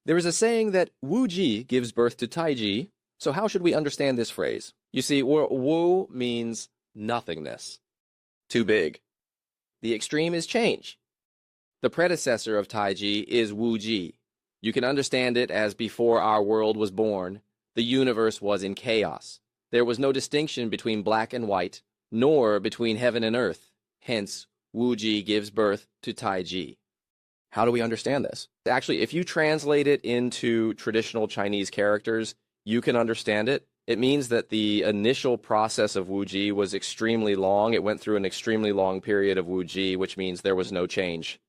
There is a saying that Wu Ji gives birth to Tai Ji, so how should we understand this phrase? You see, Wu means nothingness, too big. The extreme is change. The predecessor of Tai Ji is Wu Ji. You can understand it as before our world was born, the universe was in chaos. There was no distinction between black and white, nor between heaven and earth. Hence, Wu Ji gives birth to Tai Ji. How do we understand this? Actually, if you translate it into traditional Chinese characters, you can understand it. It means that the initial process of Wu Ji was extremely long. It went through an extremely long period of Wu Ji, which means there was no change.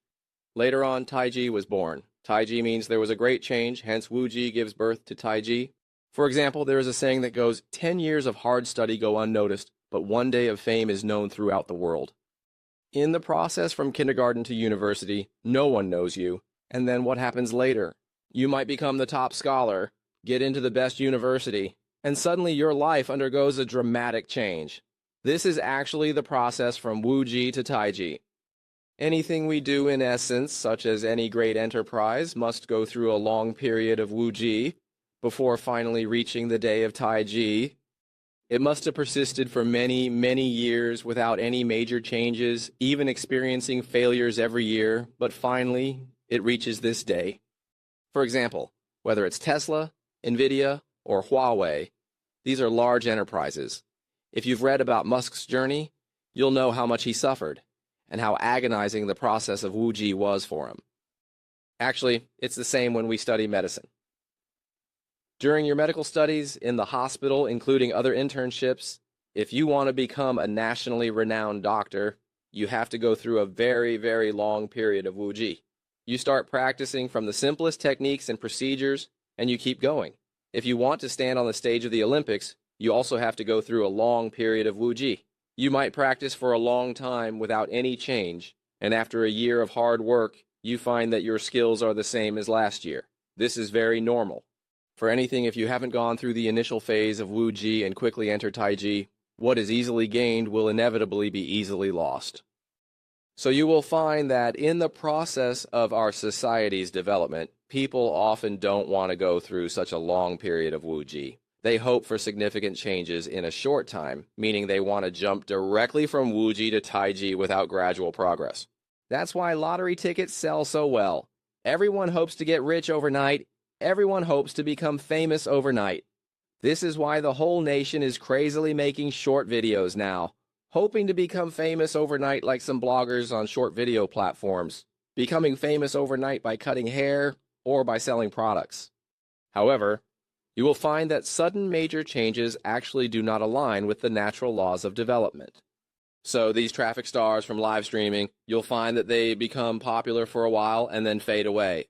Later on, Tai Ji was born. Tai Ji means there was a great change, hence Wu Ji gives birth to Tai Ji. For example, there is a saying that goes, 10 years of hard study go unnoticed, but one day of fame is known throughout the world. In the process from kindergarten to university, no one knows you. And then what happens later? You might become the top scholar, get into the best university, and suddenly your life undergoes a dramatic change. This is actually the process from Wu Ji to Tai Ji. Anything we do in essence, such as any great enterprise, must go through a long period of Wu Ji before finally reaching the day of Tai Ji. It must have persisted for many, many years without any major changes, even experiencing failures every year, but finally, it reaches this day. For example, whether it's Tesla, Nvidia, or Huawei, these are large enterprises. If you've read about Musk's journey, you'll know how much he suffered, and how agonizing the process of Wu Ji was for him. Actually, it's the same when we study medicine. During your medical studies in the hospital, including other internships, if you want to become a nationally renowned doctor, you have to go through a very, very long period of Wu Ji. You start practicing from the simplest techniques and procedures, and you keep going. If you want to stand on the stage of the Olympics, you also have to go through a long period of Wu Ji. You might practice for a long time without any change, and after a year of hard work, you find that your skills are the same as last year. This is very normal. For anything, if you haven't gone through the initial phase of Wu Ji and quickly enter Tai Ji, what is easily gained will inevitably be easily lost. So you will find that in the process of our society's development, people often don't want to go through such a long period of Wu Ji. They hope for significant changes in a short time, meaning they want to jump directly from Wu Ji to Tai Ji without gradual progress. That's why lottery tickets sell so well. Everyone hopes to get rich overnight. Everyone hopes to become famous overnight. This is why the whole nation is crazily making short videos now, hoping to become famous overnight like some bloggers on short video platforms, becoming famous overnight by cutting hair or by selling products. However, you will find that sudden major changes actually do not align with the natural laws of development. So these traffic stars from live streaming, you'll find that they become popular for a while and then fade away.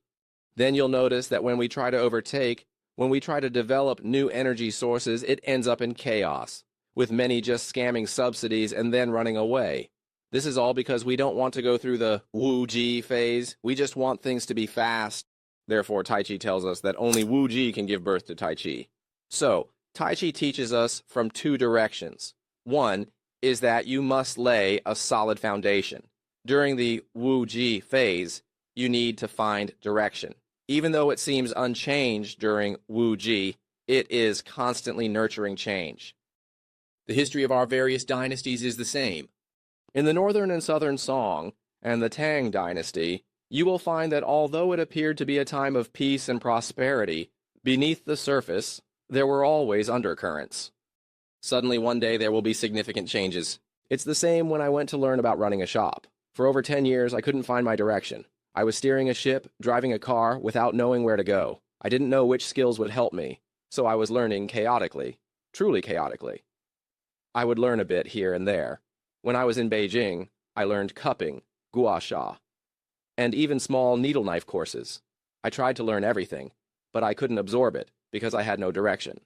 Then you'll notice that when we try to overtake, when we try to develop new energy sources, it ends up in chaos, with many just scamming subsidies and then running away. This is all because we don't want to go through the Wu Ji phase. We just want things to be fast. Therefore, Tai Chi tells us that only Wu Ji can give birth to Tai Chi. So, Tai Chi teaches us from two directions. One is that you must lay a solid foundation. During the Wu Ji phase, you need to find direction. Even though it seems unchanged during Wu Ji, it is constantly nurturing change. The history of our various dynasties is the same. In the Northern and Southern Song and the Tang dynasty, you will find that although it appeared to be a time of peace and prosperity, beneath the surface, there were always undercurrents. Suddenly one day there will be significant changes. It's the same when I went to learn about running a shop. For over 10 years, I couldn't find my direction. I was steering a ship, driving a car, without knowing where to go. I didn't know which skills would help me, so I was learning chaotically, truly chaotically. I would learn a bit here and there. When I was in Beijing, I learned cupping, gua sha, and even small needle knife courses. I tried to learn everything, but I couldn't absorb it because I had no direction.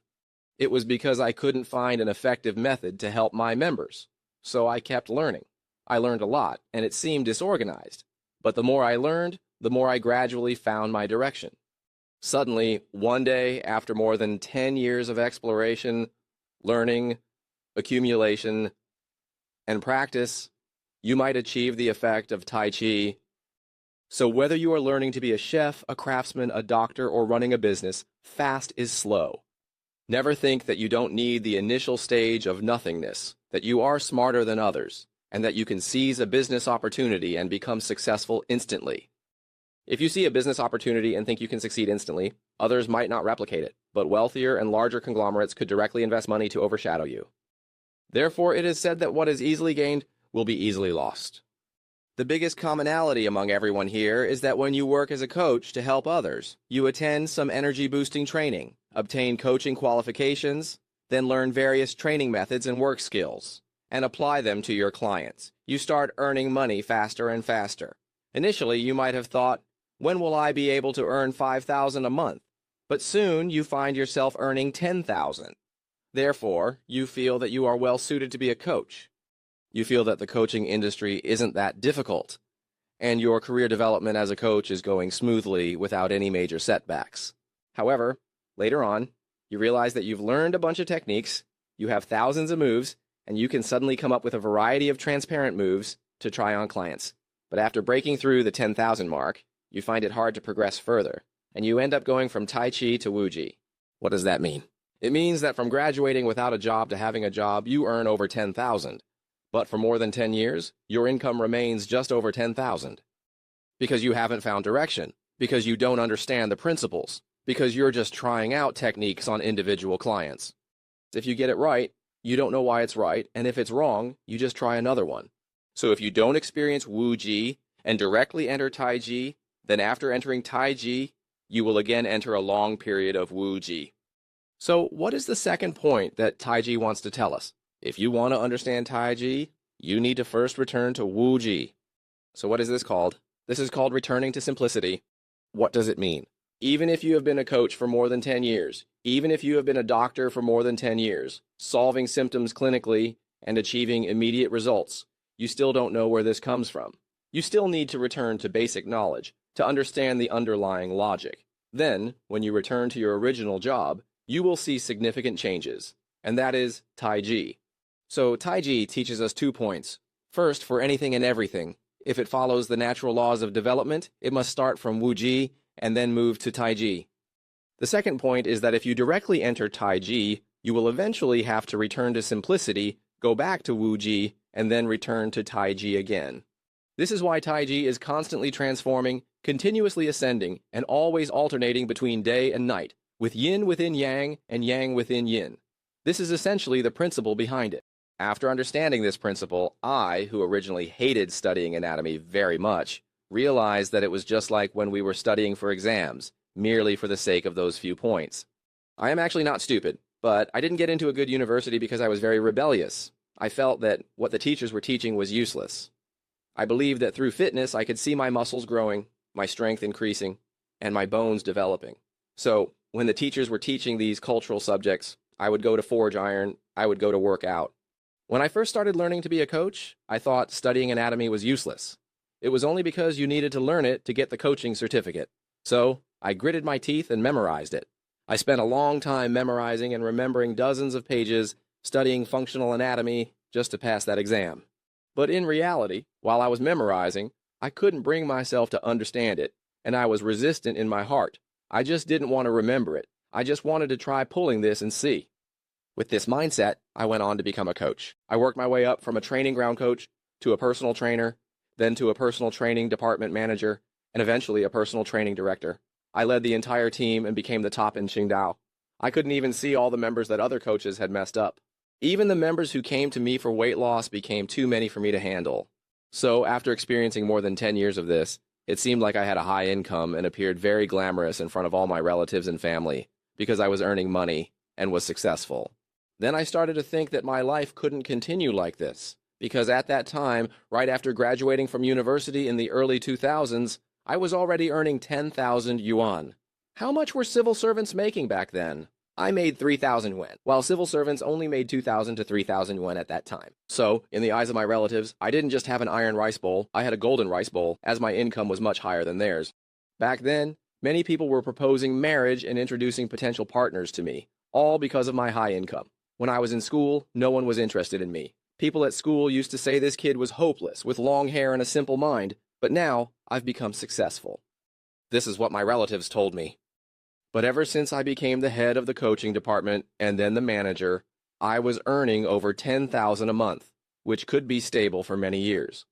It was because I couldn't find an effective method to help my members, so I kept learning. I learned a lot, and it seemed disorganized. But the more I learned, the more I gradually found my direction. Suddenly, one day, after more than 10 years of exploration, learning, accumulation, and practice, you might achieve the effect of Tai Chi So whether you are learning to be a chef, a craftsman, a doctor, or running a business, fast is slow. Never think that you don't need the initial stage of nothingness, that you are smarter than others, and that you can seize a business opportunity and become successful instantly. If you see a business opportunity and think you can succeed instantly, others might not replicate it, but wealthier and larger conglomerates could directly invest money to overshadow you. Therefore, it is said that what is easily gained will be easily lost. The biggest commonality among everyone here is that when you work as a coach to help others, you attend some energy-boosting training, obtain coaching qualifications, then learn various training methods and work skills, and apply them to your clients. You start earning money faster and faster. Initially, you might have thought, when will I be able to earn $5,000 a month? But soon you find yourself earning $10,000. Therefore, you feel that you are well suited to be a coach. You feel that the coaching industry isn't that difficult, and your career development as a coach is going smoothly without any major setbacks. However, later on, you realize that you've learned a bunch of techniques, you have thousands of moves, and you can suddenly come up with a variety of transparent moves to try on clients. But after breaking through the 10,000 mark, you find it hard to progress further, and you end up going from Tai Chi to Wu Ji. What does that mean? It means that from graduating without a job to having a job, you earn over 10,000. But for more than 10 years, your income remains just over 10,000. Because you haven't found direction, because you don't understand the principles, because you're just trying out techniques on individual clients. If you get it right, you don't know why it's right, and if it's wrong, you just try another one. So if you don't experience Wu Ji and directly enter Tai Chi, then after entering Tai Chi, you will again enter a long period of Wu Ji. So what is the second point that Tai Chi wants to tell us? If you want to understand Tai Chi, you need to first return to Wu Ji. So what is this called? This is called returning to simplicity. What does it mean? Even if you have been a coach for more than 10 years, even if you have been a doctor for more than 10 years, solving symptoms clinically and achieving immediate results, you still don't know where this comes from. You still need to return to basic knowledge to understand the underlying logic. Then, when you return to your original job, you will see significant changes, and that is Tai Chi. So Tai Chi teaches us 2 points. First, for anything and everything, if it follows the natural laws of development, it must start from Wu Ji and then move to Tai Chi. The second point is that if you directly enter Tai Chi, you will eventually have to return to simplicity, go back to Wu Ji, and then return to Tai Chi again. This is why Tai Chi is constantly transforming, continuously ascending, and always alternating between day and night, with yin within yang and yang within yin. This is essentially the principle behind it. After understanding this principle, I, who originally hated studying anatomy very much, realized that it was just like when we were studying for exams, merely for the sake of those few points. I am actually not stupid, but I didn't get into a good university because I was very rebellious. I felt that what the teachers were teaching was useless. I believed that through fitness I could see my muscles growing, my strength increasing, and my bones developing. So, when the teachers were teaching these cultural subjects, I would go to forge iron, I would go to work out. When I first started learning to be a coach, I thought studying anatomy was useless. It was only because you needed to learn it to get the coaching certificate. So, I gritted my teeth and memorized it. I spent a long time memorizing and remembering dozens of pages, studying functional anatomy just to pass that exam. But in reality, while I was memorizing, I couldn't bring myself to understand it, and I was resistant in my heart. I just didn't want to remember it. I just wanted to try pulling this and see. With this mindset, I went on to become a coach. I worked my way up from a training ground coach to a personal trainer, then to a personal training department manager, and eventually a personal training director. I led the entire team and became the top in Qingdao. I couldn't even see all the members that other coaches had messed up. Even the members who came to me for weight loss became too many for me to handle. So, after experiencing more than 10 years of this, it seemed like I had a high income and appeared very glamorous in front of all my relatives and family because I was earning money and was successful. Then I started to think that my life couldn't continue like this, because at that time, right after graduating from university in the early 2000s, I was already earning 10,000 yuan. How much were civil servants making back then? I made 3,000 yuan, while civil servants only made 2,000 to 3,000 yuan at that time. So, in the eyes of my relatives, I didn't just have an iron rice bowl, I had a golden rice bowl, as my income was much higher than theirs. Back then, many people were proposing marriage and introducing potential partners to me, all because of my high income. When I was in school, no one was interested in me. People at school used to say this kid was hopeless, with long hair and a simple mind, But now I've become successful. This is what my relatives told me. But ever since I became the head of the coaching department and then the manager, I was earning over $10,000 a month, which could be stable for many years.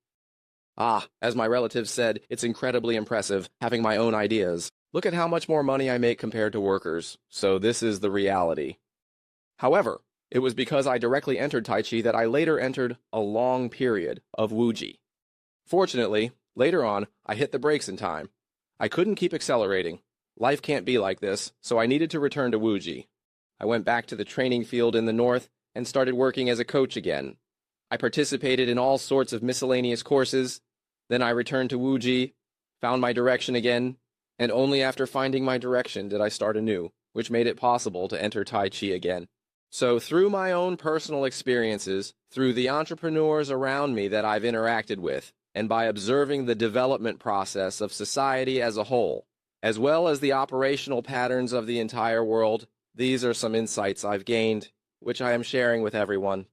As my relatives said, it's incredibly impressive having my own ideas. Look at how much more money I make compared to workers. So this is the reality. However, it was because I directly entered Tai Chi that I later entered a long period of Wuji. Fortunately, later on, I hit the brakes in time. I couldn't keep accelerating. Life can't be like this, so I needed to return to Wuji. I went back to the training field in the north and started working as a coach again. I participated in all sorts of miscellaneous courses. Then I returned to Wuji, found my direction again, and only after finding my direction did I start anew, which made it possible to enter Tai Chi again. So through my own personal experiences, through the entrepreneurs around me that I've interacted with, and by observing the development process of society as a whole, as well as the operational patterns of the entire world, these are some insights I've gained, which I am sharing with everyone.